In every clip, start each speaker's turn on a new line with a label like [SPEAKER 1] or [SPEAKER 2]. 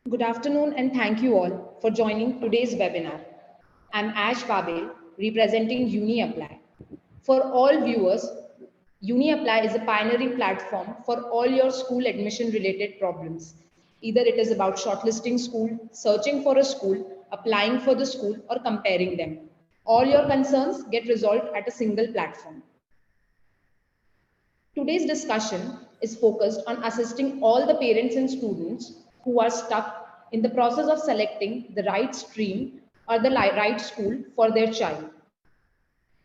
[SPEAKER 1] Good afternoon and thank you all for joining today's webinar. I'm Ash Babe, representing UniApply. For all viewers, UniApply is a pioneering platform for all your school admission related problems. Either it is about shortlisting school, searching for a school, applying for the school, or comparing them. All your concerns get resolved at a single platform. Today's discussion is focused on assisting all the parents and students who are stuck in the process of selecting the right stream or the right school for their child.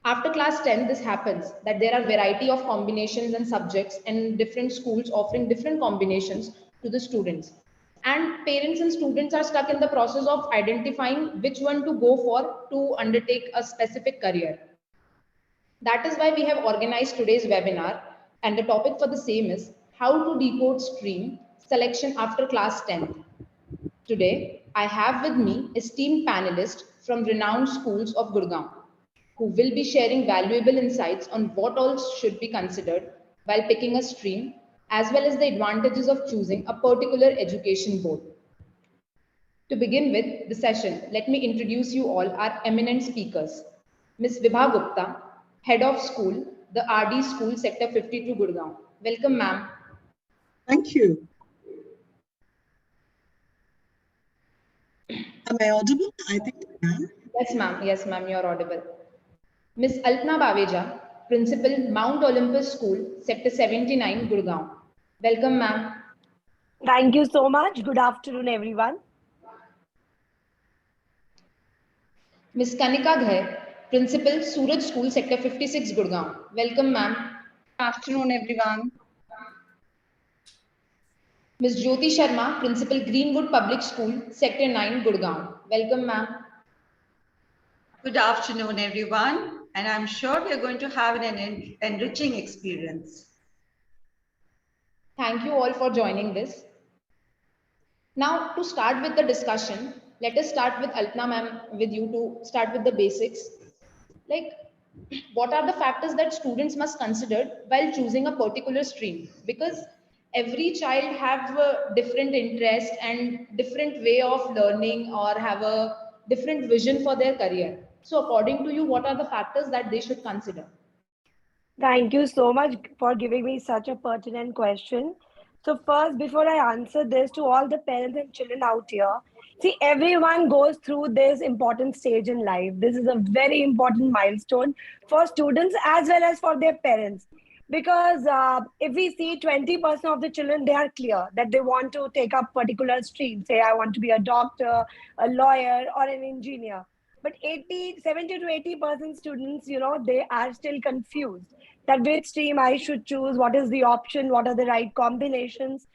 [SPEAKER 1] After class 10, this happens that there are variety of combinations and subjects and different schools offering different combinations to the students. And parents and students are stuck in the process of identifying which one to go for to undertake a specific career. That is why we have organized today's webinar, and the topic for the same is how to decode stream selection after class 10th. Today, I have with me esteemed panelists from renowned schools of Gurugram who will be sharing valuable insights on what all should be considered while picking a stream, as well as the advantages of choosing a particular education board. To begin with the session, let me introduce you all our eminent speakers. Ms. Vibha Gupta, Head of School, the RD School, Sector 52, Gurgaon. Welcome, ma'am.
[SPEAKER 2] Thank you. Am I audible? I think I am.
[SPEAKER 1] Yes, ma'am. Yes, ma'am, you're audible. Ms. Alpna Baveja, Principal, Mount Olympus School, Sector 79, Gurgaon. Welcome, ma'am.
[SPEAKER 3] Thank you so much. Good afternoon, everyone.
[SPEAKER 1] Ms. Kanika Ghai, Principal, Suraj School, Sector 56, Gurgaon. Welcome, ma'am.
[SPEAKER 4] Good afternoon, everyone.
[SPEAKER 1] Ms. Jyoti Sharma, Principal, Greenwood Public School, Sector 9, Gurgaon. Welcome, ma'am.
[SPEAKER 4] Good afternoon, everyone. And I'm sure we are going to have an enriching experience.
[SPEAKER 1] Thank you all for joining this. Now, to start with the discussion, let us start with Alpna ma'am, with you to start with the basics. Like, what are the factors that students must consider while choosing a particular stream? Because every child have a different interest and different way of learning or have a different vision for their career. So according to you, what are the factors that they should consider?
[SPEAKER 3] Thank you so much for giving me such a pertinent question. So first, before I answer this to all the parents and children out here, see, everyone goes through this important stage in life. This is a very important milestone for students as well as for their parents. Because if we see 20% of the children, they are clear that they want to take up particular stream. Say, I want to be a doctor, a lawyer, or an engineer. But 70 to 80% students, they are still confused that which stream I should choose, what is the option, what are the right combinations.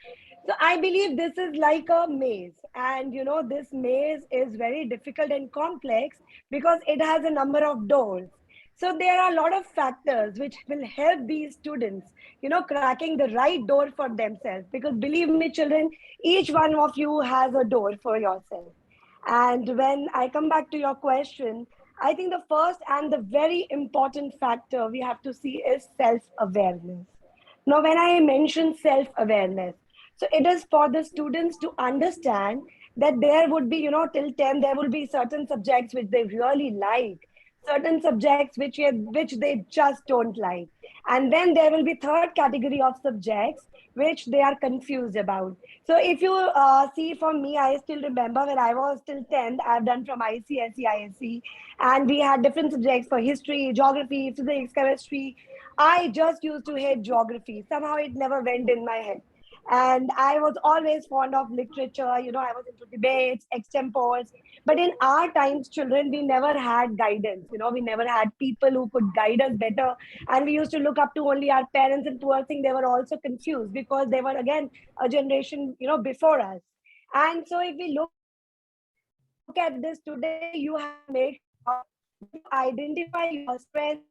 [SPEAKER 3] So I believe this is like a maze. And this maze is very difficult and complex because it has a number of doors. So there are a lot of factors which will help these students, cracking the right door for themselves. Because believe me, children, each one of you has a door for yourself. And when I come back to your question, I think the first and the very important factor we have to see is self-awareness. Now, when I mention self-awareness, so it is for the students to understand that there would be, till 10, there will be certain subjects which they really like, certain subjects which they just don't like. And then there will be third category of subjects which they are confused about. So if you see, for me, I still remember when I was till 10th, I've done from ICSE, ISC, and we had different subjects for history, geography, physics, chemistry. I just used to hate geography. Somehow it never went in my head. And I was always fond of literature. I was into debates, extempores. But in our times, children, we never had guidance. We never had people who could guide us better. And we used to look up to only our parents, and poor thing, they were also confused because they were, again, a generation, before us. And so if we look at this today, you have to make sure you identify your strengths,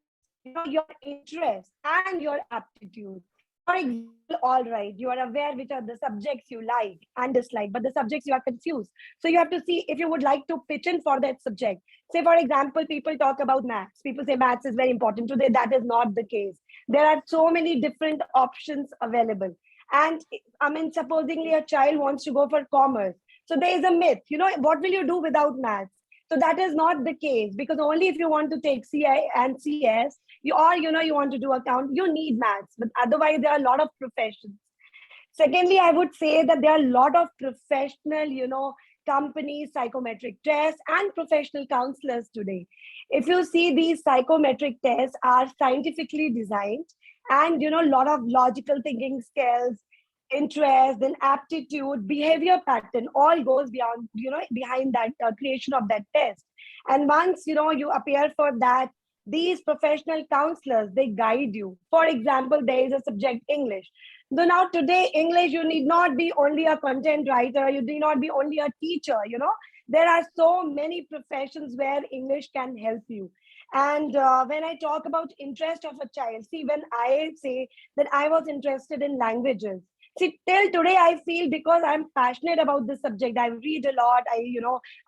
[SPEAKER 3] your interests and your aptitude. For example, all right, you are aware which are the subjects you like and dislike, but the subjects you are confused. So you have to see if you would like to pitch in for that subject. Say, for example, people talk about maths. People say maths is very important. Today, that is not the case. There are so many different options available. And I mean, supposingly a child wants to go for commerce. So there is a myth, what will you do without maths? So that is not the case, because only if you want to take CI and CS, you want to do account, you need maths, but otherwise there are a lot of professions. Secondly, I would say that there are a lot of professional, companies, psychometric tests, and professional counselors today. If you see, these psychometric tests are scientifically designed, and a lot of logical thinking skills, interest, then aptitude, behavior pattern, all goes beyond, behind that creation of that test. And once, you appear for that, these professional counselors, they guide you. For example, there is a subject English. So now today, English, you need not be only a content writer, you need not be only a teacher. There are so many professions where English can help you. And when I talk about interest of a child, see, when I say that I was interested in languages, see, till today, I feel, because I'm passionate about this subject, I read a lot,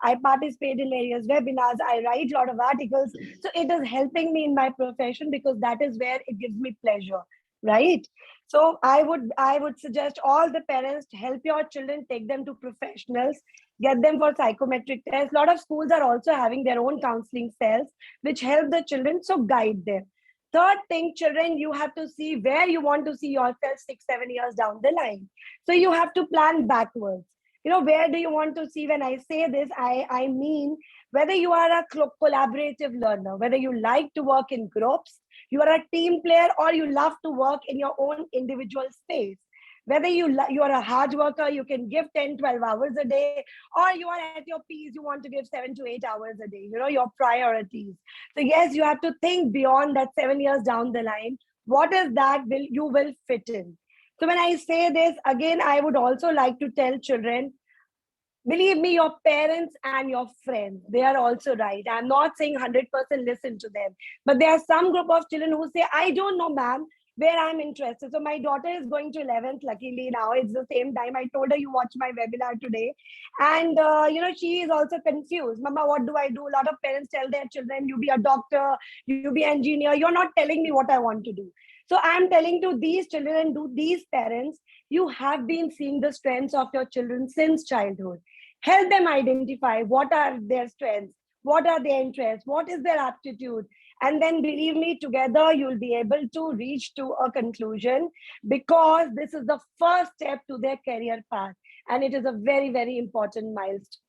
[SPEAKER 3] I participate in various webinars, I write a lot of articles. So it is helping me in my profession, because that is where it gives me pleasure, right? So I would suggest all the parents to help your children, take them to professionals, get them for psychometric tests. A lot of schools are also having their own counseling cells, which help the children, so guide them. Third thing, children, you have to see where you want to see yourself 6-7 years down the line. So you have to plan backwards. Where do you want to see? When I say this, I mean whether you are a collaborative learner, whether you like to work in groups, you are a team player, or you love to work in your own individual space. Whether you are a hard worker, you can give 10-12 hours a day, or you are at your peace, you want to give 7 to 8 hours a day, your priorities. So yes, you have to think beyond that 7 years down the line. What is that you will fit in? So when I say this, again, I would also like to tell children, believe me, your parents and your friends, they are also right. I'm not saying 100% listen to them, but there are some group of children who say, I don't know, ma'am, where I'm interested. So my daughter is going to 11th, luckily now. It's the same time. I told her you watch my webinar today. And, she is also confused. Mama, what do I do? A lot of parents tell their children, you be a doctor, you be an engineer. You're not telling me what I want to do. So I'm telling to these children and to these parents, you have been seeing the strengths of your children since childhood. Help them identify what are their strengths, what are their interests, what is their aptitude. And then believe me, together you'll be able to reach to a conclusion, because this is the first step to their career path. And it is a very, very important milestone.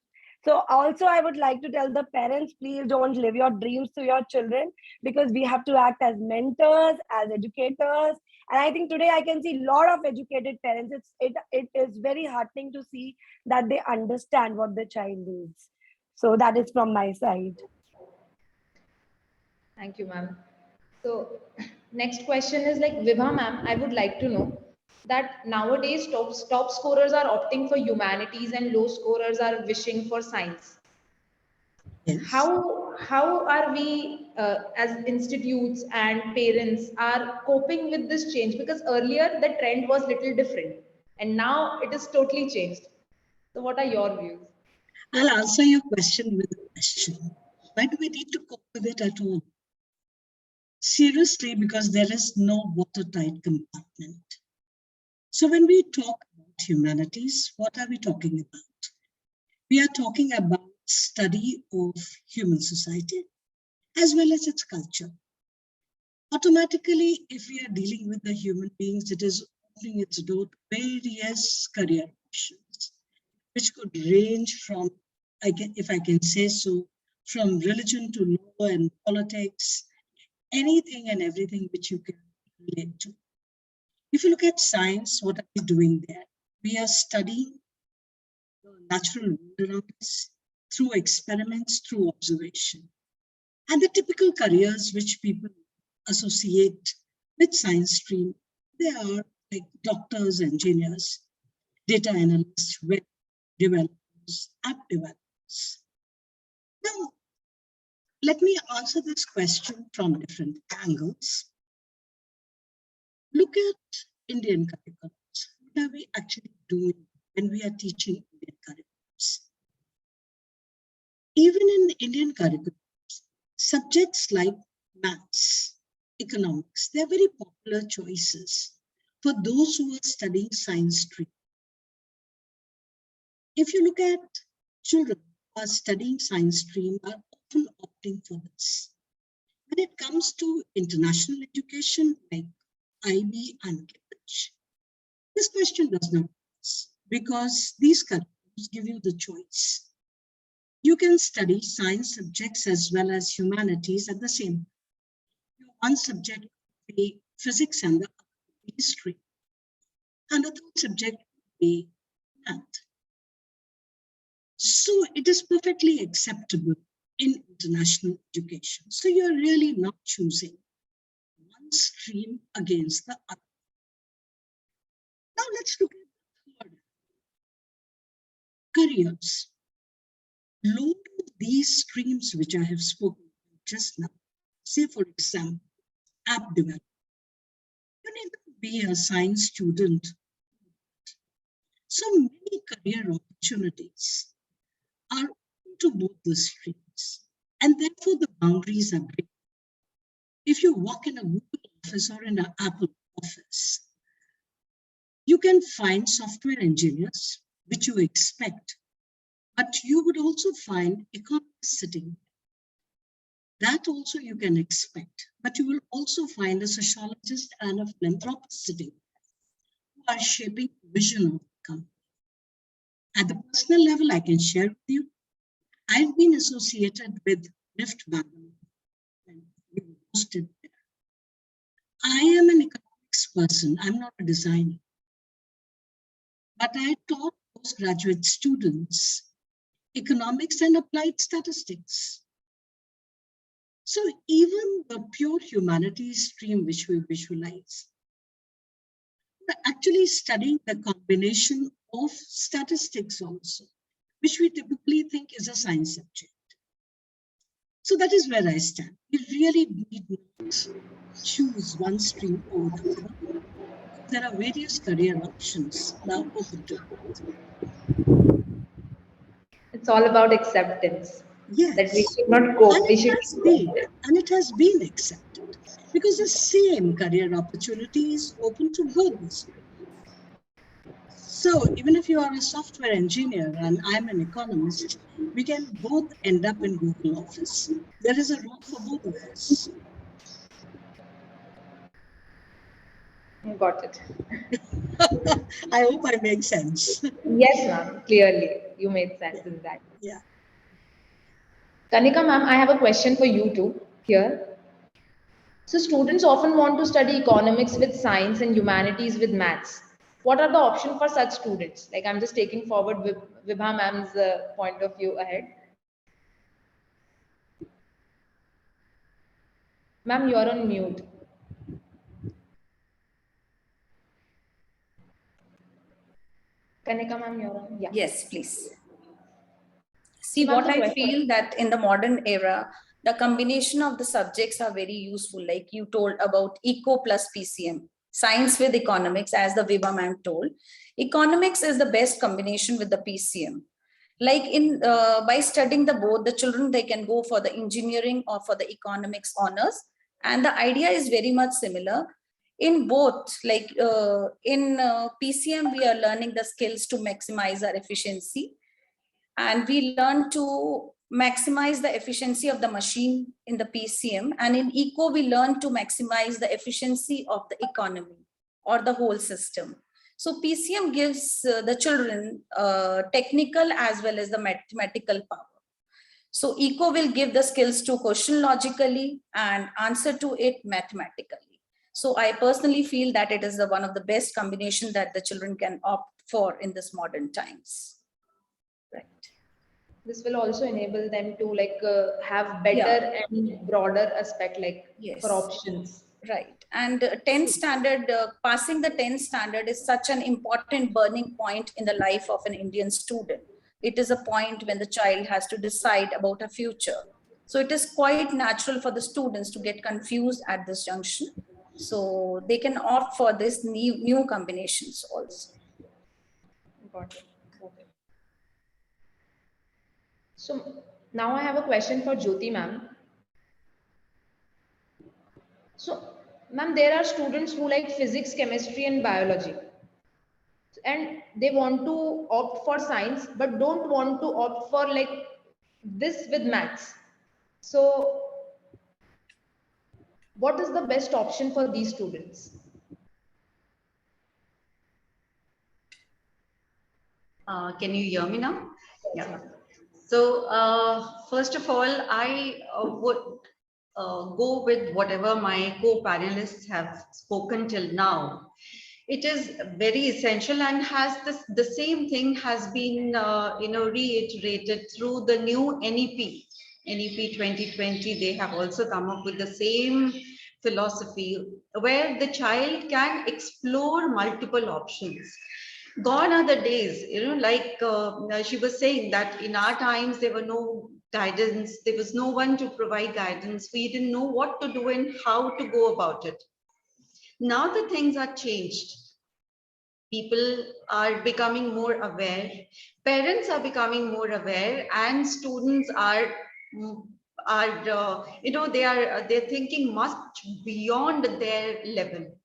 [SPEAKER 3] So also I would like to tell the parents, please don't live your dreams to your children, because we have to act as mentors, as educators. And I think today I can see a lot of educated parents. It is very heartening to see that they understand what the child needs. So that is from my side.
[SPEAKER 1] Thank you, ma'am. So next question is like, Vibha ma'am, I would like to know that nowadays top scorers are opting for humanities and low scorers are wishing for science.
[SPEAKER 2] Yes.
[SPEAKER 1] How are we as institutes and parents are coping with this change? Because earlier the trend was little different and now it is totally changed. So what are your views?
[SPEAKER 2] I'll answer your question with a question. Why do we need to cope with it at all? Seriously, because there is no watertight compartment. So when we talk about humanities, what are we talking about? We are talking about study of human society as well as its culture. Automatically, if we are dealing with the human beings, it is opening its door to various career options, which could range from, if I can say so, from religion to law and politics, anything and everything which you can relate to. If you look at science, what are we doing there? We are studying the natural world around us through experiments, through observation. And the typical careers which people associate with science stream, they are like doctors, engineers, data analysts, web developers, app developers. Now, let me answer this question from different angles. Look at Indian curriculums. What are we actually doing when we are teaching Indian curriculums? Even in Indian curriculums, subjects like maths, economics, they're very popular choices for those who are studying science stream. if you look at children who are studying science stream are often opting for this. When it comes to international education like IB and Cambridge, this question does not arise because these curriculums give you the choice. You can study science subjects as well as humanities at the same time. One subject could be physics and the other could be history. And the third subject could be math. So it is perfectly acceptable in international education. So you're really not choosing one stream against the other. Now let's look at the third. Careers. Load these streams which I have spoken about just now. Say for example, app development. You need to be a science student. So many career opportunities are open to both the streams, and therefore the boundaries are great. If you walk in a Google office or in an Apple office, you can find software engineers, which you expect, but you would also find economists sitting. That also you can expect, but you will also find a sociologist and a philanthropist sitting who are shaping the vision of the company. At the personal level, I can share with you, I've been associated with Rift Bangalore and we were hosted there. I am an economics person, I'm not a designer. But I taught postgraduate students economics and applied statistics. So even the pure humanities stream which we visualize, we're actually studying the combination of statistics also, which we typically think is a science subject. So that is where I stand. We really need not choose one stream over the other. There are various career options now open to both.
[SPEAKER 1] It's all about acceptance.
[SPEAKER 2] Yes.
[SPEAKER 1] That we should not go.
[SPEAKER 2] And
[SPEAKER 1] We should
[SPEAKER 2] it has been accepted because the same career opportunity is open to both the streams. So even if you are a software engineer and I'm an economist, we can both end up in Google Office. There is a role for both of us.
[SPEAKER 1] Got it.
[SPEAKER 2] I hope I make sense.
[SPEAKER 1] Yes, ma'am. Clearly, you made sense in that.
[SPEAKER 2] Yeah.
[SPEAKER 1] Kanika, ma'am, I have a question for you too here. So students often want to study economics with science and humanities with maths. What are the options for such students? Like I'm just taking forward Vibha ma'am's point of view ahead. Ma'am, you're on mute. Kanika ma'am, you're on. Yeah.
[SPEAKER 5] Yes, please. See, what I feel that in the modern era, the combination of the subjects are very useful. Like you told about eco plus PCM, science with economics, as the Vibha ma'am told. Economics is the best combination with the PCM. Like by studying the both, the children, they can go for the engineering or for the economics honors. And the idea is very much similar. In both, like in PCM, we are learning the skills to maximize our efficiency. And we learn to maximize the efficiency of the machine in the PCM. And in eco, we learn to maximize the efficiency of the economy or the whole system. So PCM gives the children technical as well as the mathematical power. So eco will give the skills to question logically and answer to it mathematically. So I personally feel that it is one of the best combination that the children can opt for in this modern times. Right.
[SPEAKER 1] This will also enable them to have better and broader aspect for options.
[SPEAKER 5] Right. And 10th standard, passing the 10th standard is such an important burning point in the life of an Indian student. It is a point when the child has to decide about a future. So it is quite natural for the students to get confused at this junction. So they can opt for this new combinations also.
[SPEAKER 1] Got it. So now I have a question for Jyoti ma'am. So ma'am, there are students who like physics, chemistry and biology. and they want to opt for science but don't want to opt for like this with maths. So what is the best option for these students?
[SPEAKER 4] Can you hear me now? Yeah. So first of all, I would go with whatever my co-panelists have spoken till now. It is very essential and has this, the same thing has been reiterated through the new NEP 2020. They have also come up with the same philosophy where the child can explore multiple options. Gone are the days, like she was saying that in our times there were no guidance, there was no one to provide guidance, we didn't know what to do and how to go about it. Now the things are changed. People are becoming more aware, parents are becoming more aware, and students are they're thinking much beyond their level.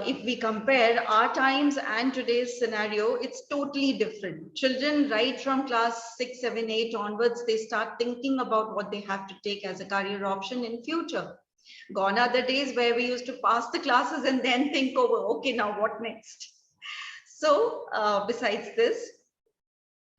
[SPEAKER 4] If we compare our times and today's scenario, it's totally different. Children right from class 6, 7, 8 onwards, they start thinking about what they have to take as a career option in future. Gone are the days where we used to pass the classes and then think over, okay, now what next? So besides this,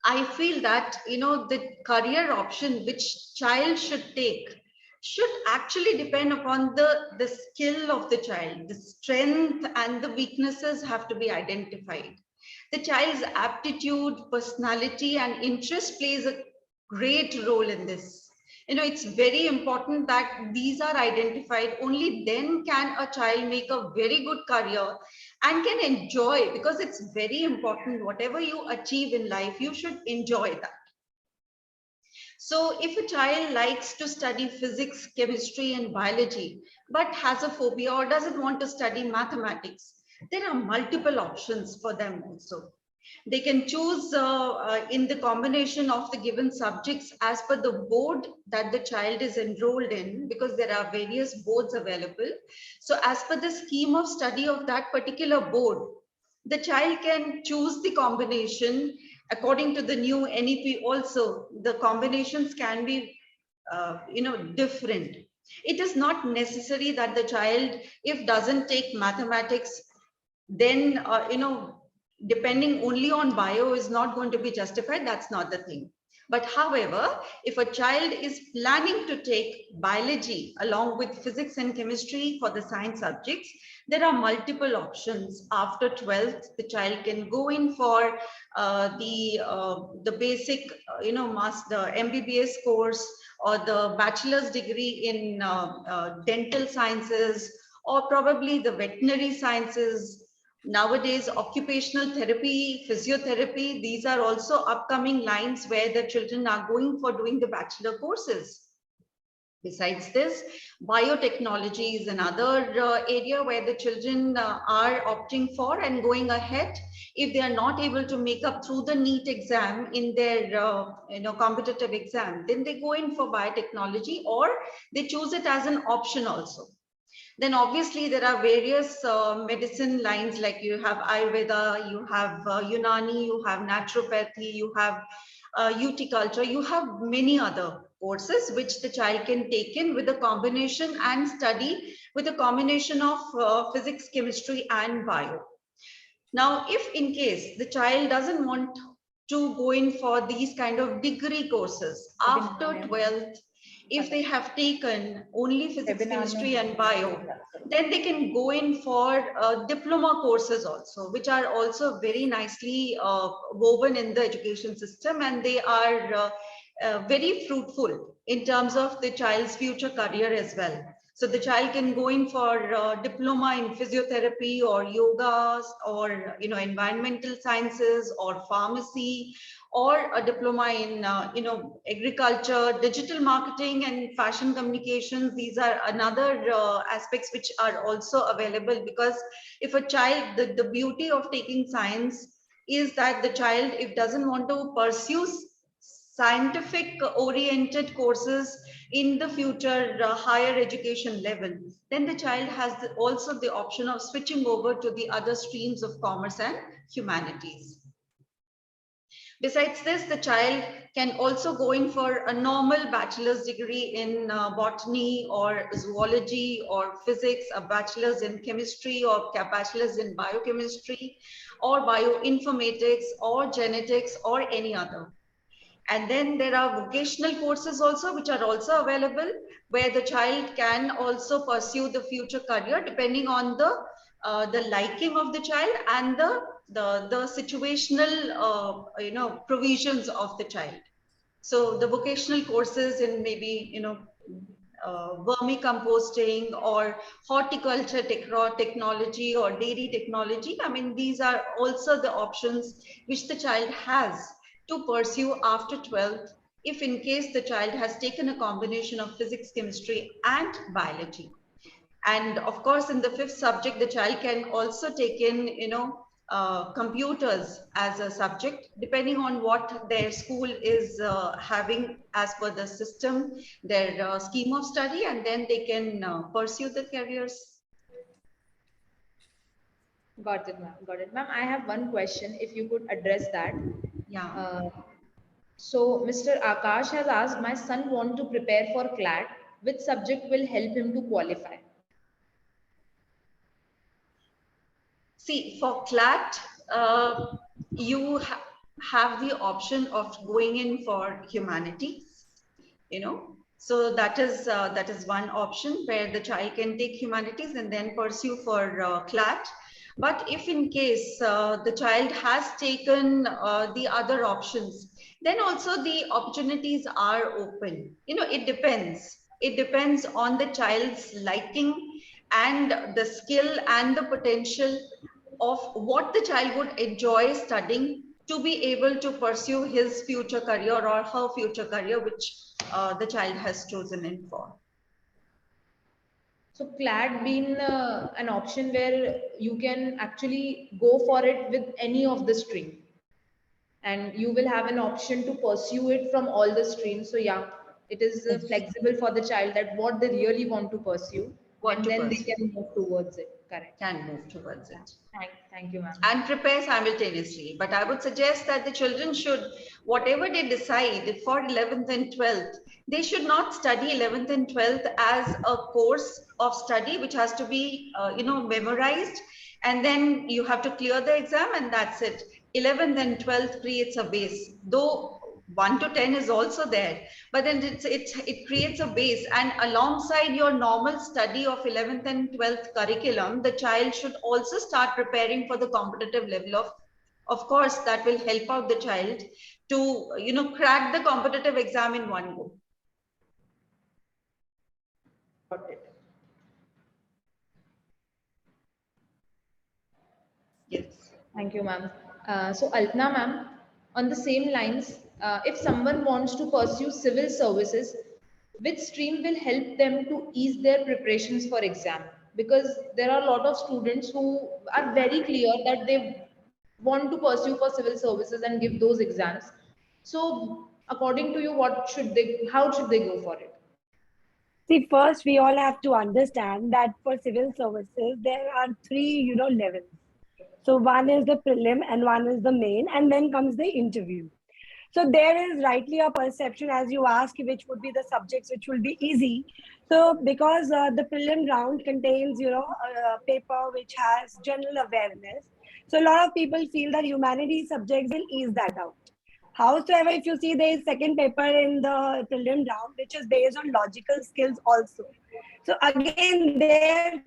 [SPEAKER 4] I feel that, the career option which child should take should actually depend upon the skill of the child. The strength and the weaknesses have to be identified. The child's aptitude, personality, and interest plays a great role in this. It's very important that these are identified. Only then can a child make a very good career and can enjoy, because it's very important. Whatever you achieve in life, you should enjoy that. So if a child likes to study physics, chemistry, and biology, but has a phobia or doesn't want to study mathematics, there are multiple options for them also. They can choose in the combination of the given subjects as per the board that the child is enrolled in, because there are various boards available. So as per the scheme of study of that particular board, the child can choose the combination. According to the new NEP also, the combinations can be different. It is not necessary that the child, if doesn't take mathematics, then depending only on bio is not going to be justified. That's not the thing. But however, if a child is planning to take biology along with physics and chemistry for the science subjects, there are multiple options. After 12th, the child can go in for the basic, master MBBS course, or the bachelor's degree in dental sciences, or probably the veterinary sciences. Nowadays, occupational therapy, physiotherapy, these are also upcoming lines where the children are going for doing the bachelor courses. Besides this, biotechnology is another area where the children are opting for and going ahead. If they are not able to make up through the NEET exam in their competitive exam, then they go in for biotechnology, or they choose it as an option also. Then obviously there are various medicine lines, like you have Ayurveda, you have Unani, you have naturopathy, you have UT culture, you have many other courses which the child can take in with a combination and study with a combination of physics, chemistry, and bio. Now, if in case the child doesn't want to go in for these kind of degree courses after 12th, if they have taken only physics, chemistry, and bio, then they can go in for diploma courses also, which are also very nicely woven in the education system, and they are very fruitful in terms of the child's future career as well. So the child can go in for diploma in physiotherapy or yoga or environmental sciences or pharmacy, or a diploma in agriculture, digital marketing, and fashion communications. These are another aspects which are also available, because if a child, the beauty of taking science is that the child, if doesn't want to pursue scientific oriented courses, in the future higher education level, then the child has also the option of switching over to the other streams of commerce and humanities. Besides this, the child can also go in for a normal bachelor's degree in botany or zoology or physics, a bachelor's in chemistry or a bachelor's in biochemistry or bioinformatics or genetics or any other. And then there are vocational courses also, which are also available, where the child can also pursue the future career depending on the liking of the child and the situational provisions of the child. So the vocational courses in maybe vermicomposting or horticulture technology or dairy technology. I mean, these are also the options which the child has to pursue after 12th, if in case the child has taken a combination of physics, chemistry, and biology. And of course, in the 5th subject, the child can also take in, computers as a subject, depending on what their school is having as per the system, their scheme of study, and then they can pursue the careers.
[SPEAKER 1] Got it, ma'am. Got it, ma'am. I have one question, if you could address that.
[SPEAKER 4] Yeah.
[SPEAKER 1] So, Mr. Akash has asked, my son want to prepare for CLAT. Which subject will help him to qualify?
[SPEAKER 4] See, for CLAT, you have the option of going in for humanities, So that is one option where the child can take humanities and then pursue for CLAT. But if in case the child has taken the other options, then also the opportunities are open. It depends. It depends on the child's liking and the skill and the potential of what the child would enjoy studying to be able to pursue his future career or her future career, which the child has chosen in for.
[SPEAKER 1] So CLAT being an option where you can actually go for it with any of the stream, and you will have an option to pursue it from all the streams. So yeah, it is flexible for the child that what they really want to pursue, and then they can move towards it. Correct.
[SPEAKER 4] Can move towards it.
[SPEAKER 1] Thank you, ma'am.
[SPEAKER 4] And prepare simultaneously. But I would suggest that the children should, whatever they decide for 11th and 12th, they should not study 11th and 12th as a course of study which has to be, memorized, and then you have to clear the exam and that's it. 11th and 12th creates a base, though 1 to 10 is also there, but then it creates a base, and alongside your normal study of 11th and 12th curriculum, the child should also start preparing for the competitive level of course, that will help out the child to, crack the competitive exam in one go.
[SPEAKER 1] Got it.
[SPEAKER 4] Yes.
[SPEAKER 1] Thank you, ma'am. So Alpna, ma'am, on the same lines, if someone wants to pursue civil services, which stream will help them to ease their preparations for exam? Because there are a lot of students who are very clear that they want to pursue for civil services and give those exams. So according to you, how should they go for it?
[SPEAKER 3] See, first we all have to understand that for civil services, there are three, levels. So one is the prelim and one is the main, and then comes the interview. So there is rightly a perception, as you ask, which would be the subjects which will be easy. So because the prelim round contains, a paper which has general awareness. So a lot of people feel that humanities subjects will ease that out. However, if you see, there is second paper in the prelim round, which is based on logical skills also. So again, there,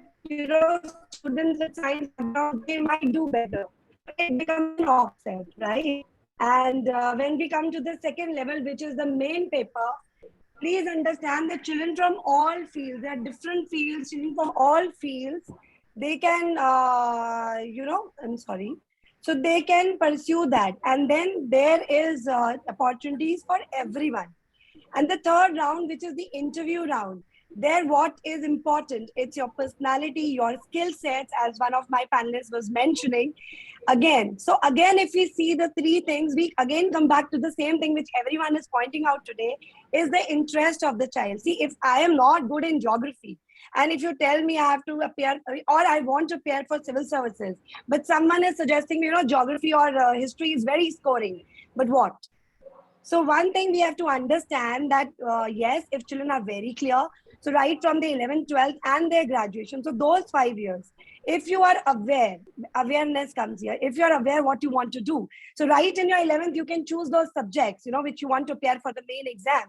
[SPEAKER 3] students with science background, they might do better. But it becomes an offset, right? And when we come to the second level, which is the main paper, please understand that children from all fields, there are different fields, children from all fields, they can, so they can pursue that. And then there is opportunities for everyone. And the third round, which is the interview round, There, what is important? It's your personality, your skill sets, as one of my panelists was mentioning. Again, if we see the three things, we again come back to the same thing which everyone is pointing out today, is the interest of the child. See, if I am not good in geography, and if you tell me I have to appear, or I want to appear for civil services, but someone is suggesting, geography or history is very scoring, but what? So one thing we have to understand that, yes, if children are very clear, so right from the 11th, 12th and their graduation, so those 5 years, if you are aware, awareness comes here. If you are aware what you want to do. So right in your 11th, you can choose those subjects, which you want to appear for the main exam.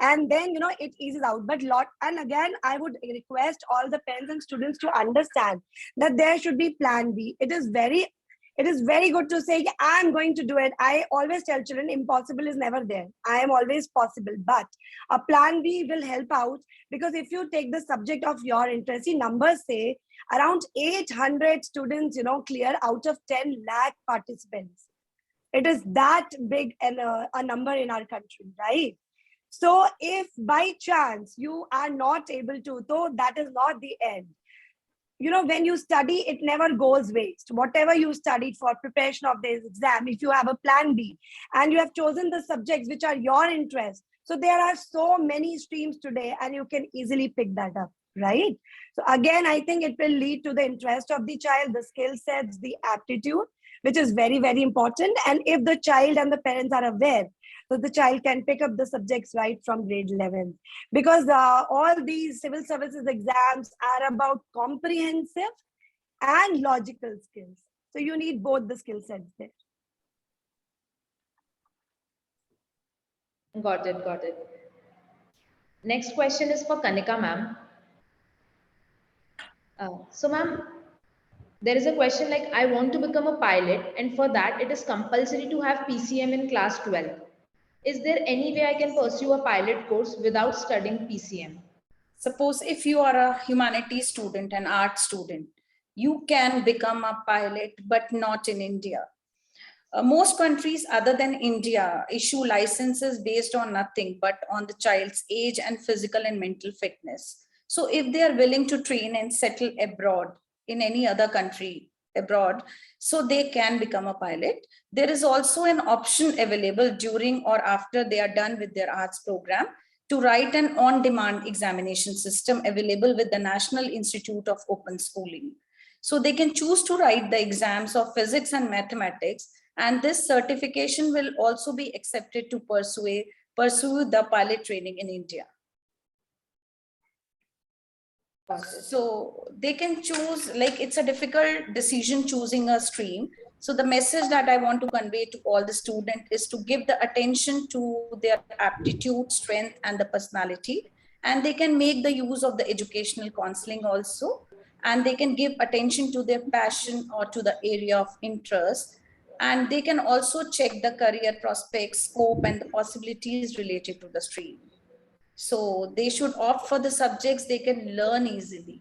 [SPEAKER 3] And then, it eases out. But and again, I would request all the parents and students to understand that there should be plan B. It is very good to say, I'm going to do it. I always tell children, impossible is never there. I am always possible. But a plan B will help out, because if you take the subject of your interest, see, numbers say around 800 students, clear out of 10 lakh participants. It is that big a number in our country, right? So if by chance you are not able to, though that is not the end. When you study, it never goes waste. Whatever you studied for preparation of this exam, if you have a plan B and you have chosen the subjects which are your interest, so there are so many streams today and you can easily pick that up, right? So again, I think it will lead to the interest of the child, the skill sets, the aptitude, which is very, very important. And if the child and the parents are aware, so the child can pick up the subjects right from grade 11. Because all these civil services exams are about comprehensive and logical skills. So you need both the skill sets there.
[SPEAKER 1] Got it, got it. Next question is for Kanika ma'am. So ma'am, there is a question like, I want to become a pilot, and for that it is compulsory to have PCM in class 12. Is there any way I can pursue a pilot course without studying PCM?
[SPEAKER 5] Suppose if you are a humanities student, an art student, you can become a pilot, but not in India. Most countries other than India issue licenses based on nothing but on the child's age and physical and mental fitness. So if they are willing to train and settle abroad in any other country abroad, so they can become a pilot. There is also an option available during or after they are done with their arts program to write an on-demand examination system available with the National Institute of Open Schooling. So they can choose to write the exams of physics and mathematics, and this certification will also be accepted to pursue the pilot training in India. So they can choose, like, it's a difficult decision choosing a stream. So the message that I want to convey to all the students is to give the attention to their aptitude, strength, and the personality. And they can make the use of the educational counseling also. And they can give attention to their passion or to the area of interest. And they can also check the career prospects, scope, and the possibilities related to the stream. So they should opt for the subjects they can learn easily.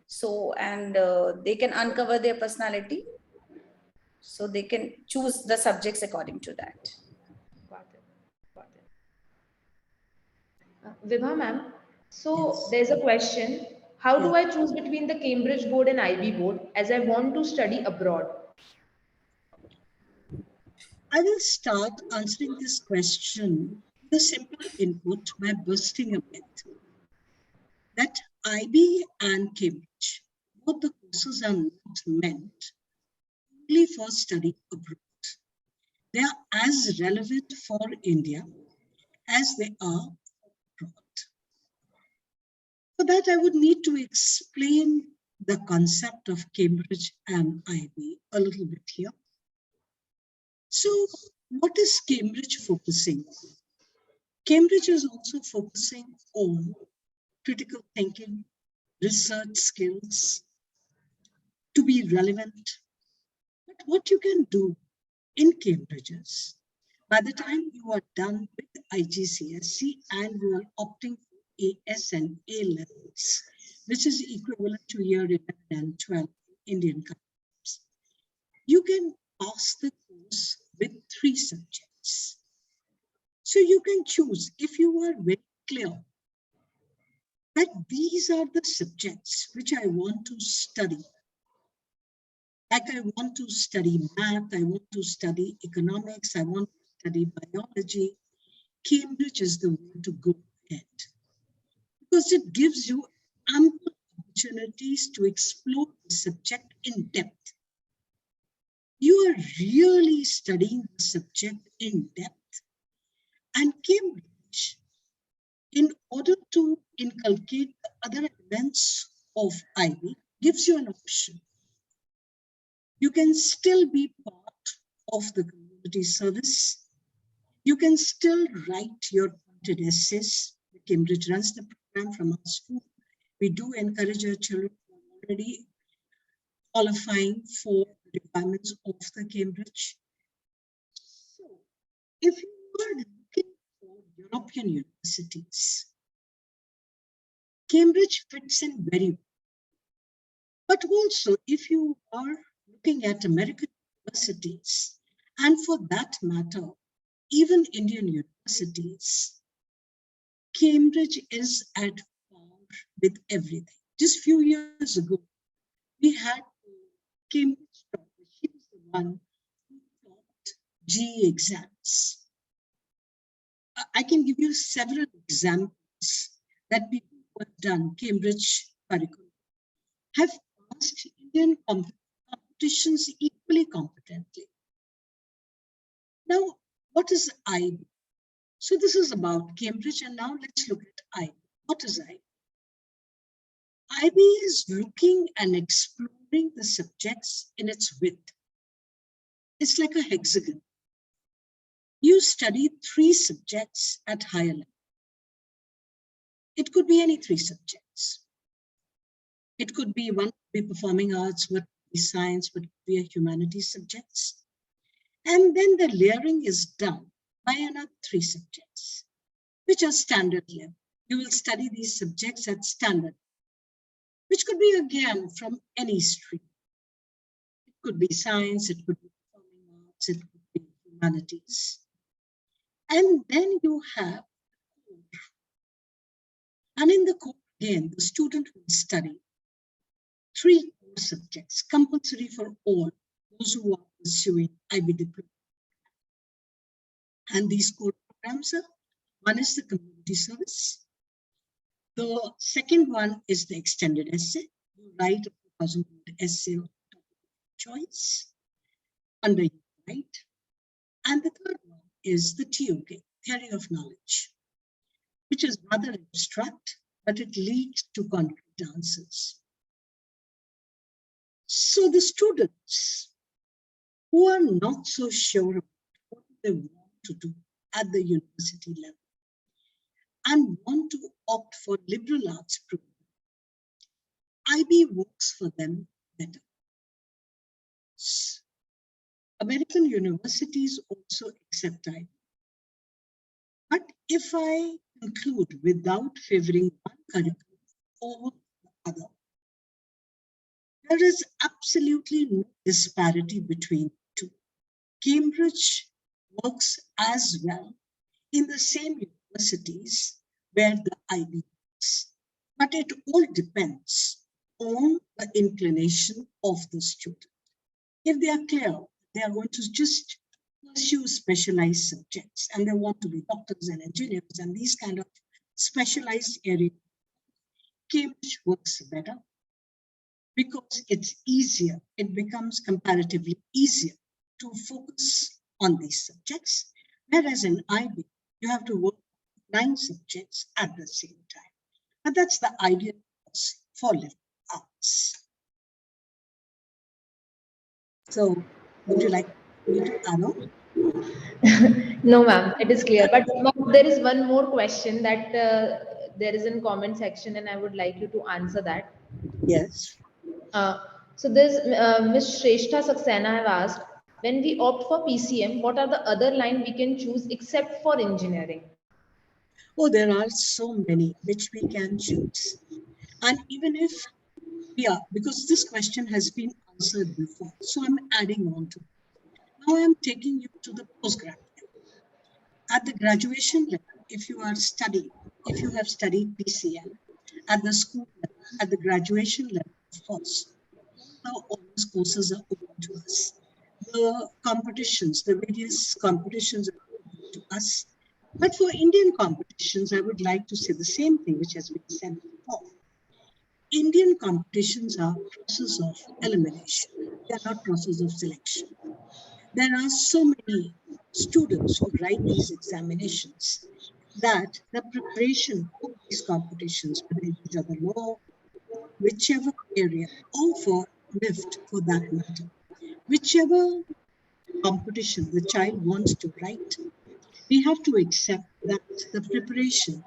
[SPEAKER 5] So, and they can uncover their personality. So they can choose the subjects according to that.
[SPEAKER 1] Got it. Got it. Vibha ma'am, so there's a question. How do I choose between the Cambridge board and IB board, as I want to study abroad?
[SPEAKER 2] I will start answering this question with a simple input by bursting a myth that IB and Cambridge, both the courses are not meant only for study abroad. They are as relevant for India as they are abroad. For that, I would need to explain the concept of Cambridge and IB a little bit here. So what is Cambridge focusing on? Cambridge is also focusing on critical thinking, research skills to be relevant. But what you can do in Cambridge is, by the time you are done with IGCSE and you are opting for AS and A levels, which is equivalent to year 11 and 12 Indian countries, you can pass the course with 3 subjects. So you can choose, if you are very clear that these are the subjects which I want to study. Like I want to study math, I want to study economics, I want to study biology. Cambridge is the way to go ahead, because it gives you ample opportunities to explore the subject in depth. You are really studying the subject in depth. And Cambridge, in order to inculcate the other elements of IB, gives you an option. You can still be part of the community service. You can still write your pointed essays. Cambridge runs the program from our school. We do encourage our children who are already qualifying for the requirements of the Cambridge. So, if you are looking for European universities, Cambridge fits in very well. But also, if you are looking at American universities, and for that matter, even Indian universities, Cambridge is at par with everything. Just few years ago, we had Cambridge topper. She was the one who taught GE exams. I can give you several examples that people who have done Cambridge curriculum have passed Indian competitions equally competently. Now, what is IB? So this is about Cambridge, and now let's look at IB. What is IB? IB is looking and exploring the subjects in its width. It's like a hexagon. You study 3 subjects at higher level. It could be any 3 subjects. It could be one could be performing arts, what could be science, what could be a humanities subjects. And then the layering is done by another 3 subjects, which are standard level. You will study these subjects at standard, which could be again from any stream. It could be science, it could be performing arts, it could be humanities. And then you have core. And in the core, again, the student will study 3 core subjects, compulsory for all those who are pursuing IB diploma. And these core programs are, one is the community service. The second one is the extended essay. You write a 2,000-word essay on topic of choice under your right. And the third one is the TOK, theory of knowledge, which is rather abstract, but it leads to concrete answers. So the students who are not so sure about what they want to do at the university level and want to opt for liberal arts program, IB works for them better. American universities also accept IB. But if I conclude without favoring one curriculum over the other, there is absolutely no disparity between the two. Cambridge works as well in the same universities where the IB works, but it all depends on the inclination of the student. If they are clear, they are going to just pursue specialized subjects and they want to be doctors and engineers and these kind of specialized areas, Cambridge works better because it's easier. It becomes comparatively easier to focus on these subjects, whereas in IB, you have to work 9 subjects at the same time. And that's the ideal course for liberal arts. So, would you like me to add on?
[SPEAKER 1] No, ma'am, it is clear. But ma'am, there is one more question that there is in comment section, and I would like you to answer that.
[SPEAKER 2] Yes.
[SPEAKER 1] So there's Ms. Shrestha Saxena have asked, when we opt for PCM, what are the other line we can choose except for engineering?
[SPEAKER 2] Oh, there are so many which we can choose. And even if we are, because this question has been answered before, so I'm adding on to it. Now I'm taking you to the postgraduate. At the graduation level, if you are studying, if you have studied PCM at the school level, at the graduation level, of course, all these courses are open to us. The competitions, the various competitions are open to us. But for Indian competitions, I would like to say the same thing which has been said before. Indian competitions are process of elimination. They are not process of selection. There are so many students who write these examinations that the preparation for these competitions, whether it is the law, whichever area, or for lift for that matter, whichever competition the child wants to write, we have to accept that the preparation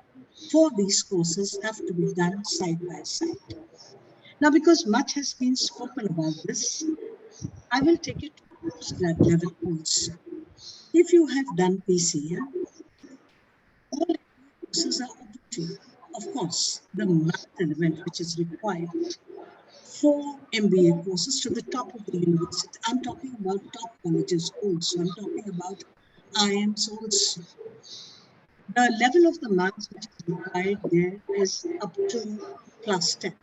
[SPEAKER 2] for these courses have to be done side by side. Now, because much has been spoken about this, I will take it to the postgrad level also. If you have done PCM, all courses are open to you. Of course, the math element which is required for MBA courses to the top of the university. I'm talking about top colleges also. I'm talking about IIMs also. The level of the maths which is required there is up to class 10.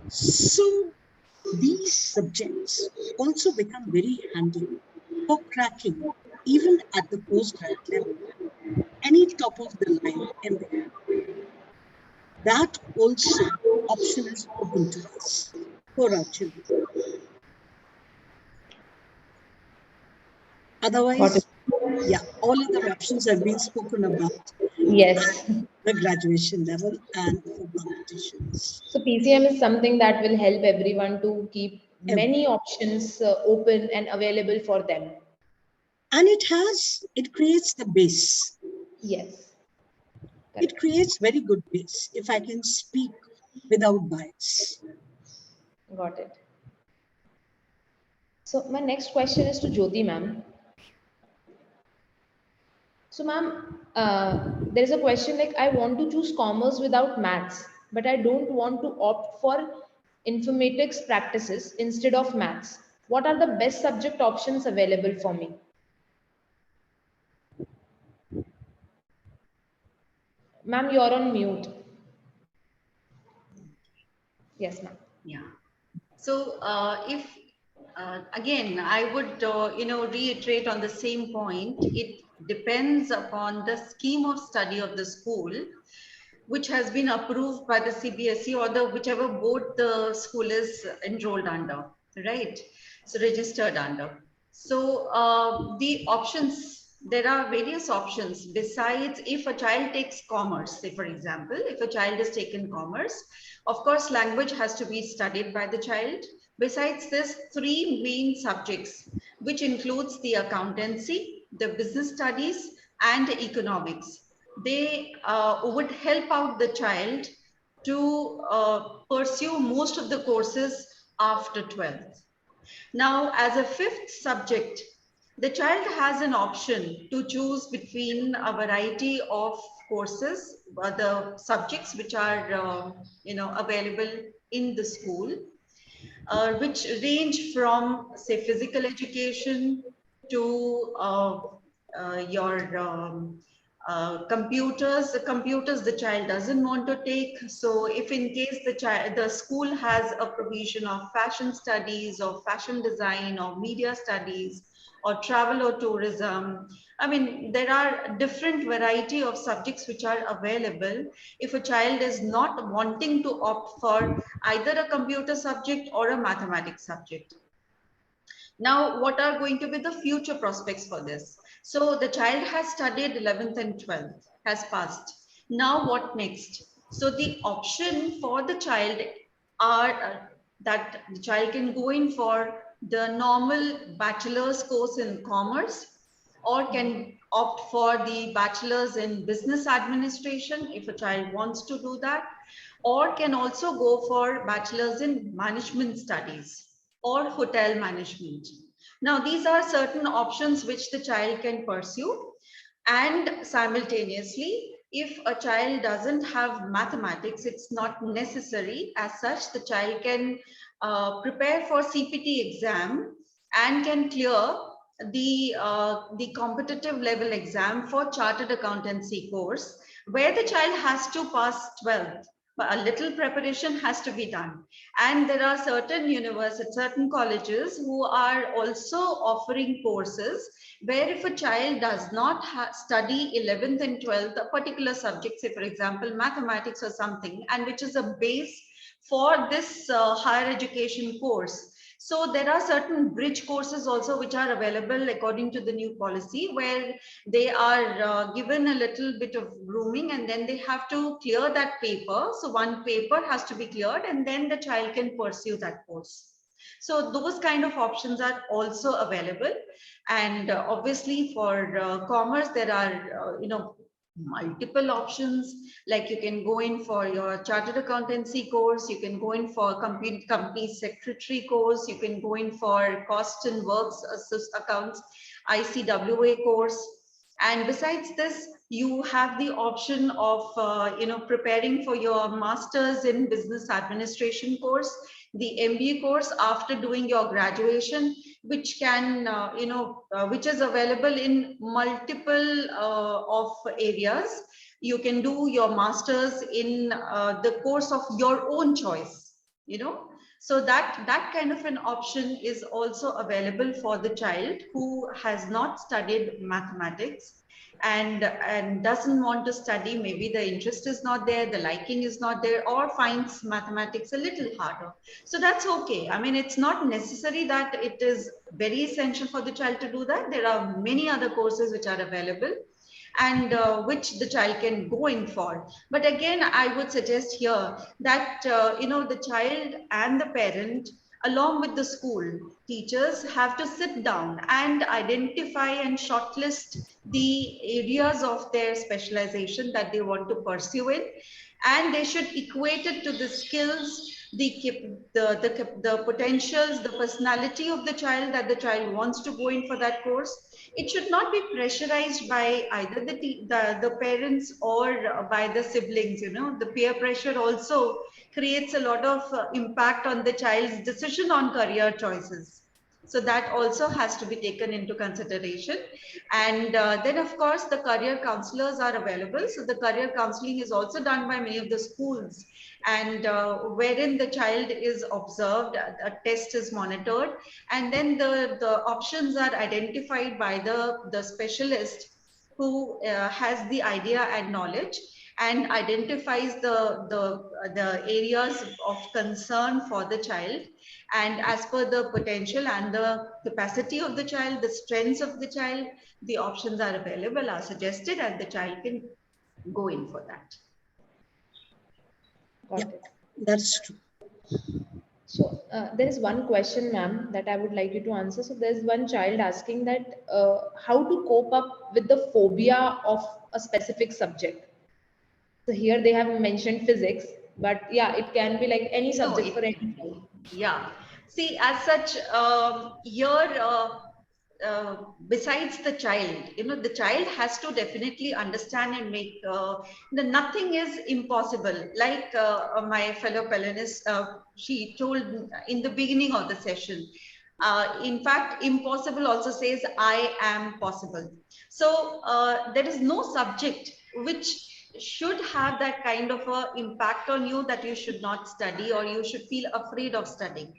[SPEAKER 2] So these subjects also become very handy for cracking, even at the postgrad level, any top of the line MBA. That also option is open to us for our children. Otherwise, yeah, all other options have been spoken about.
[SPEAKER 1] Yes.
[SPEAKER 2] The graduation level and for competitions.
[SPEAKER 1] So PCM is something that will help everyone to keep many options open and available for them.
[SPEAKER 2] And it creates the base.
[SPEAKER 1] Yes.
[SPEAKER 2] It creates very good base, if I can speak without bias.
[SPEAKER 1] Got it. So my next question is to Jyoti ma'am. So ma'am, there is a question like, I want to choose commerce without maths, but I don't want to opt for informatics practices instead of maths. What are the best subject options available for me? Ma'am, you're on mute. Yes, ma'am.
[SPEAKER 4] Yeah. So if again, I would reiterate on the same point. It depends upon the scheme of study of the school, which has been approved by the CBSE or the whichever board the school is enrolled under, right? So registered under. So the options, there are various options besides if a child takes commerce, say for example, if a child has taken commerce, of course, language has to be studied by the child. Besides this, three main subjects, which includes the accountancy, the business studies, and economics. They would help out the child to pursue most of the courses after 12th. Now, as a fifth subject, the child has an option to choose between a variety of courses, the subjects which are available in the school, which range from, say, physical education to your computers. The computers the child doesn't want to take. So if in case the school has a provision of fashion studies or fashion design or media studies or travel or tourism, I mean, there are different variety of subjects which are available if a child is not wanting to opt for either a computer subject or a mathematics subject. Now, what are going to be the future prospects for this? So the child has studied 11th and 12th, has passed. Now what next? So the option for the child are that the child can go in for the normal bachelor's course in commerce, or can opt for the bachelor's in business administration if a child wants to do that, or can also go for bachelor's in management studies or hotel management. Now, these are certain options which the child can pursue, and simultaneously, if a child doesn't have mathematics, it's not necessary. As such, the child can prepare for CPT exam and can clear the competitive level exam for chartered accountancy course, where the child has to pass 12th, but a little preparation has to be done. And there are certain universities, certain colleges who are also offering courses where if a child does not study 11th and 12th, a particular subject, say for example, mathematics or something, and which is a base for this higher education course. So there are certain bridge courses also which are available according to the new policy, where they are given a little bit of grooming and then they have to clear that paper. So one paper has to be cleared and then the child can pursue that course. So those kind of options are also available. And obviously for commerce, there are, multiple options. Like you can go in for your chartered accountancy course, you can go in for company secretary course, you can go in for cost and works accounts, ICWA course. And besides this, you have the option of preparing for your master's in business administration course, the MBA course after doing your graduation, which can which is available in multiple of areas. You can do your master's in the course of your own choice, so that kind of an option is also available for the child who has not studied mathematics and doesn't want to study. Maybe the interest is not there, the liking is not there, or finds mathematics a little harder. So that's okay. I mean, it's not necessary that it is very essential for the child to do that. There are many other courses which are available and which the child can go in for. But again, I would suggest here that the child and the parent, along with the school teachers, have to sit down and identify and shortlist the areas of their specialization that they want to pursue in, and they should equate it to the skills, the potentials, the personality of the child, that the child wants to go in for that course. It should not be pressurized by either the parents or by the siblings. The peer pressure also creates a lot of impact on the child's decision on career choices. So that also has to be taken into consideration. And then of course the career counselors are available. So the career counseling is also done by many of the schools, and wherein the child is observed, a test is monitored, and then the options are identified by the specialist who has the idea and knowledge, and identifies the areas of concern for the child, and as per the potential and the capacity of the child, the strengths of the child, the options are available, are suggested, and the child can go in for that.
[SPEAKER 1] Got
[SPEAKER 2] Yeah,
[SPEAKER 1] it.
[SPEAKER 2] that's true.
[SPEAKER 1] So there is one question, ma'am, that I would like you to answer. So there's one child asking that how to cope up with the phobia of a specific subject. So here they have mentioned physics, but yeah, it can be like any
[SPEAKER 4] No,
[SPEAKER 1] subject for any.
[SPEAKER 4] yeah. See, as such, besides the child, the child has to definitely understand and make nothing is impossible. Like my fellow Pelenist, she told in the beginning of the session. In fact, impossible also says I am possible. So there is no subject which should have that kind of a impact on you that you should not study or you should feel afraid of studying.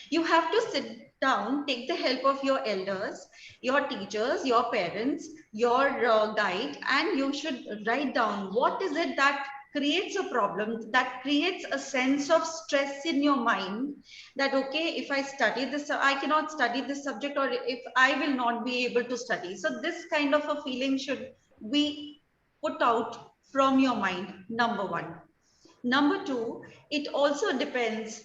[SPEAKER 4] You have to sit down, take the help of your elders, your teachers, your parents, your guide, and you should write down what is it that creates a problem, that creates a sense of stress in your mind, that okay, if I study this, I cannot study this subject, or if I will not be able to study. So this kind of a feeling should be put out from your mind, number one. Number two, it also depends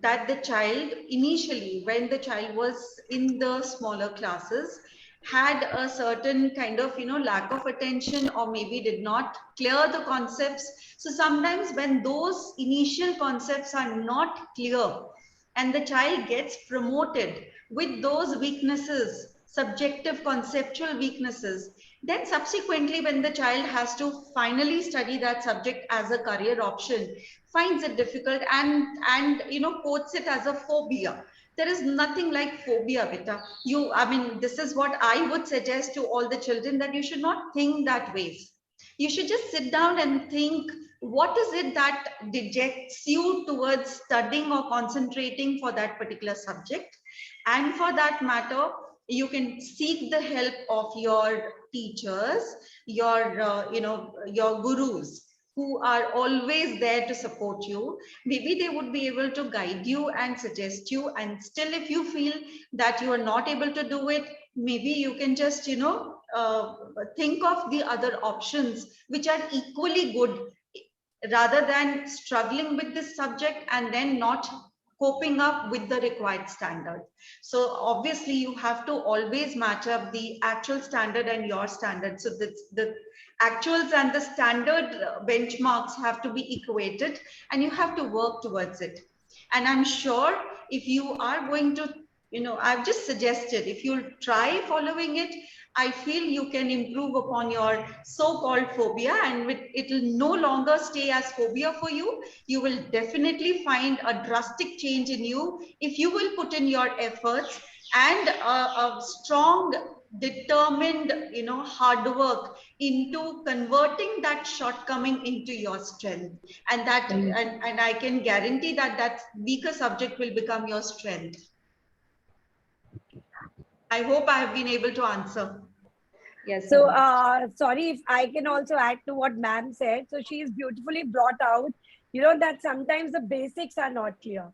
[SPEAKER 4] that the child initially, when the child was in the smaller classes, had a certain kind of lack of attention, or maybe did not clear the concepts. So sometimes when those initial concepts are not clear and the child gets promoted with those weaknesses, subjective conceptual weaknesses, then subsequently when the child has to finally study that subject as a career option, finds it difficult and quotes it as a phobia. There is nothing like phobia, beta. I mean, this is what I would suggest to all the children, that you should not think that way. You should just sit down and think, what is it that dejects you towards studying or concentrating for that particular subject? And for that matter, you can seek the help of your teachers, your gurus, who are always there to support you. Maybe they would be able to guide you and suggest you. And still, if you feel that you are not able to do it, maybe you can just, think of the other options which are equally good, rather than struggling with this subject and then not coping up with the required standard. So obviously you have to always match up the actual standard and your standard. So the actuals and the standard benchmarks have to be equated, and you have to work towards it. And I'm sure if you are going to, I've just suggested, if you'll try following it, I feel you can improve upon your so-called phobia, and it will no longer stay as phobia for you. You will definitely find a drastic change in you if you will put in your efforts and a strong, determined, hard work into converting that shortcoming into your strength. And and I can guarantee that that weaker subject will become your strength. I hope I have been able to answer.
[SPEAKER 1] Yes.
[SPEAKER 3] So, sorry if I can also add to what ma'am said. So she is beautifully brought out, that sometimes the basics are not clear.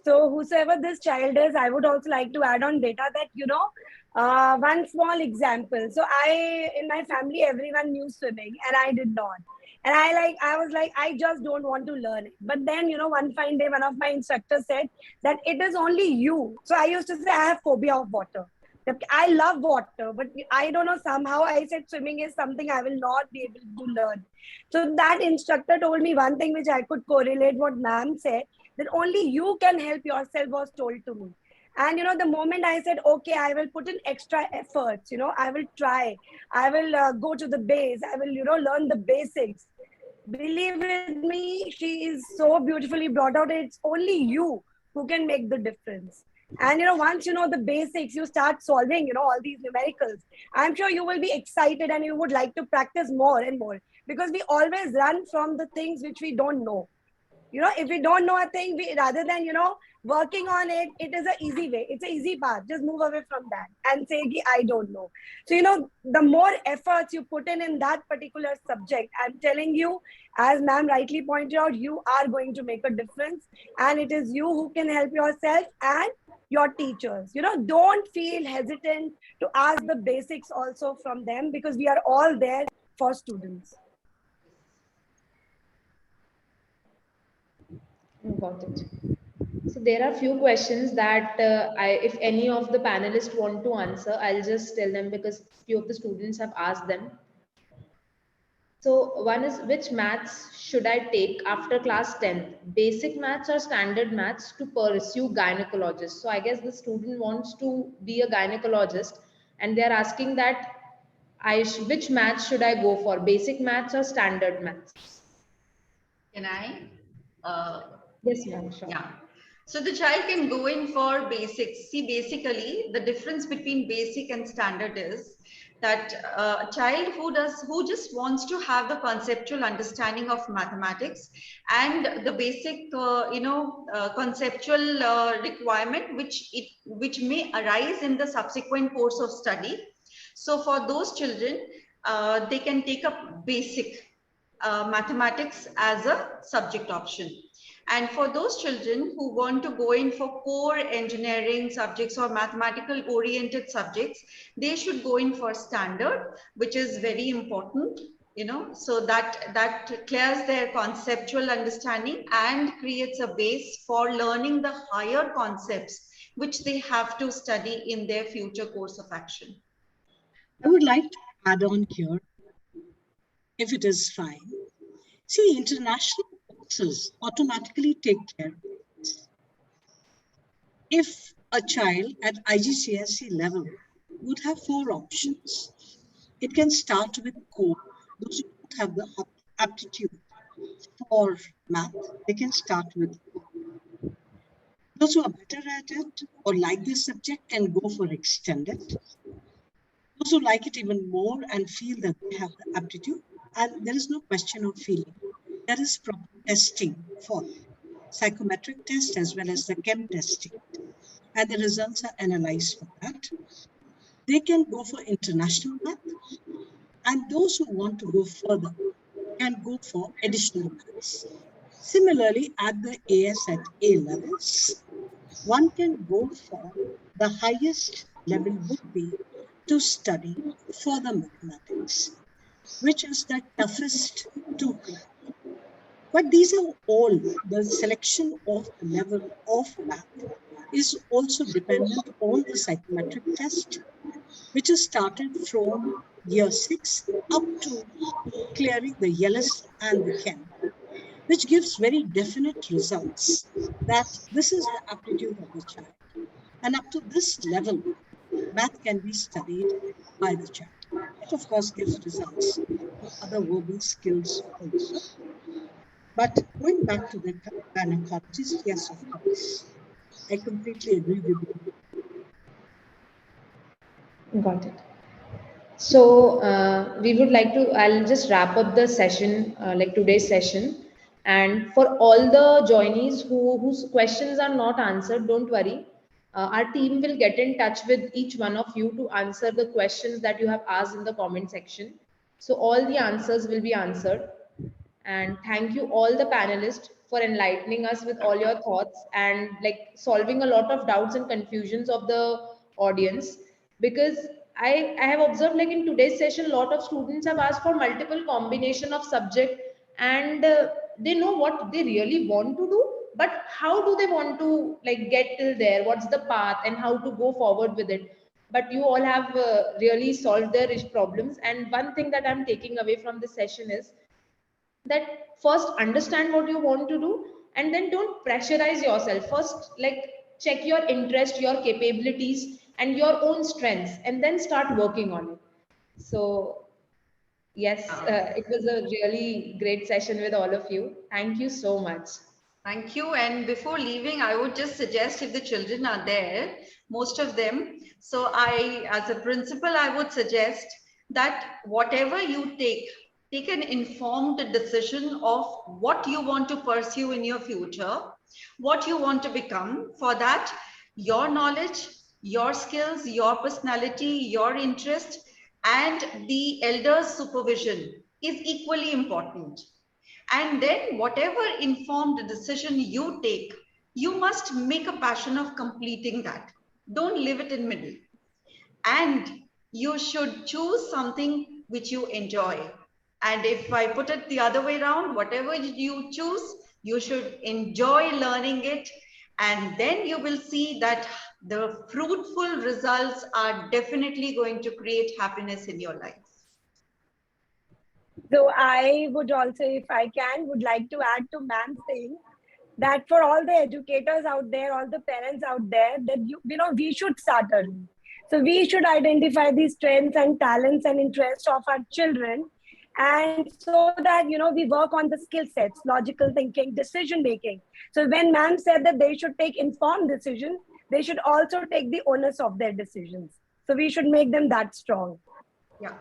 [SPEAKER 3] So whosoever this child is, I would also like to add on data that, one small example. So in my family, everyone knew swimming and I did not. And I was like, I just don't want to learn it. But then, one fine day, one of my instructors said that it is only you. So I used to say I have phobia of water. I love water, but I don't know, somehow I said swimming is something I will not be able to learn. So that instructor told me one thing which I could correlate what ma'am said, that only you can help yourself, was told to me. And the moment I said, okay, I will put in extra efforts, I will try, I will go to the base, I will, learn the basics. Believe with me, she is so beautifully brought out. It's only you who can make the difference. And once you know the basics, you start solving, all these numericals. I'm sure you will be excited and you would like to practice more and more, because we always run from the things which we don't know. If we don't know a thing, we, rather than, working on it, it is an easy way. It's an easy path. Just move away from that and say, I don't know. So, the more efforts you put in that particular subject, I'm telling you, as ma'am rightly pointed out, you are going to make a difference. And it is you who can help yourself and your teachers. Don't feel hesitant to ask the basics also from them, because we are all there for students.
[SPEAKER 1] Got it. So there are few questions that if any of the panelists want to answer, I'll just tell them, because few of the students have asked them. So one is, which maths should I take after class 10th? Basic maths or standard maths to pursue gynecologist? So I guess the student wants to be a gynecologist, and they're asking that which maths should I go for? Basic maths or standard maths?
[SPEAKER 4] Can I?
[SPEAKER 1] Yes, ma'am, sure.
[SPEAKER 4] Yeah. So the child can go in for basics. See, basically, the difference between basic and standard is that a child who just wants to have the conceptual understanding of mathematics and the basic, conceptual requirement which may arise in the subsequent course of study. So for those children, they can take up basic mathematics as a subject option. And for those children who want to go in for core engineering subjects or mathematical oriented subjects, they should go in for standard, which is very important, so that clears their conceptual understanding and creates a base for learning the higher concepts which they have to study in their future course of action.
[SPEAKER 2] I would like to add on here, if it is fine. See, international courses automatically take care of this. If a child at IGCSE level would have 4 options, it can start with core. Those who don't have the aptitude for math, they can start with core. Those who are better at it or like this subject can go for extended. Those who like it even more and feel that they have the aptitude And there is no question of feeling. There is proper testing for psychometric test as well as the chem testing. And the results are analyzed for that. They can go for international math. And those who want to go further can go for additional maths. Similarly, at the AS at A levels, one can go for the highest level would be to study further mathematics, which is the toughest to crack. But these are all, the selection of the level of math is also dependent on the psychometric test, which is started from year 6 up to clearing the YELS and the chem, which gives very definite results that this is the aptitude of the child. And up to this level, math can be studied by the child. It, of course, gives results for other verbal skills also. But going back to the gynecologist, yes, of course, I completely agree with you.
[SPEAKER 1] Got it. So we would like to, I'll just wrap up the session, like today's session. And for all the joinees whose questions are not answered, don't worry. Our team will get in touch with each one of you to answer the questions that you have asked in the comment section. So all the answers will be answered. And thank you all the panelists for enlightening us with all your thoughts and like solving a lot of doubts and confusions of the audience. Because I have observed like in today's session, a lot of students have asked for multiple combination of subject, and they know what they really want to do, but how do they want to like get till there? What's the path and how to go forward with it? But you all have really solved their problems. And one thing that I'm taking away from this session is that first understand what you want to do, and then don't pressurize yourself. First, like check your interest, your capabilities, and your own strengths, and then start working on it. So yes, it was a really great session with all of you. Thank you so much.
[SPEAKER 4] Thank you. And before leaving, I would just suggest if the children are there, most of them. So as a principal, I would suggest that whatever you take an informed decision of what you want to pursue in your future, what you want to become. For that, your knowledge, your skills, your personality, your interest, and the elder's supervision is equally important. And then whatever informed decision you take, you must make a passion of completing that. Don't leave it in middle. And you should choose something which you enjoy. And if I put it the other way around, whatever you choose, you should enjoy learning it. And then you will see that the fruitful results are definitely going to create happiness in your life.
[SPEAKER 3] So I would also, if I can, would like to add to ma'am's saying that for all the educators out there, all the parents out there, that we should start early. So we should identify the strengths and talents and interests of our children, and so that we work on the skill sets, logical thinking, decision making. So when ma'am said that they should take informed decisions, they should also take the onus of their decisions. So we should make them that strong.
[SPEAKER 4] Yeah.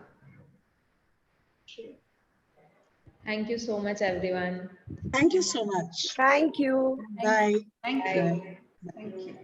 [SPEAKER 1] Thank you so much, everyone.
[SPEAKER 2] Thank you so much.
[SPEAKER 3] Thank you.
[SPEAKER 2] Bye.
[SPEAKER 4] Thank you.
[SPEAKER 2] Bye.
[SPEAKER 4] Thank you.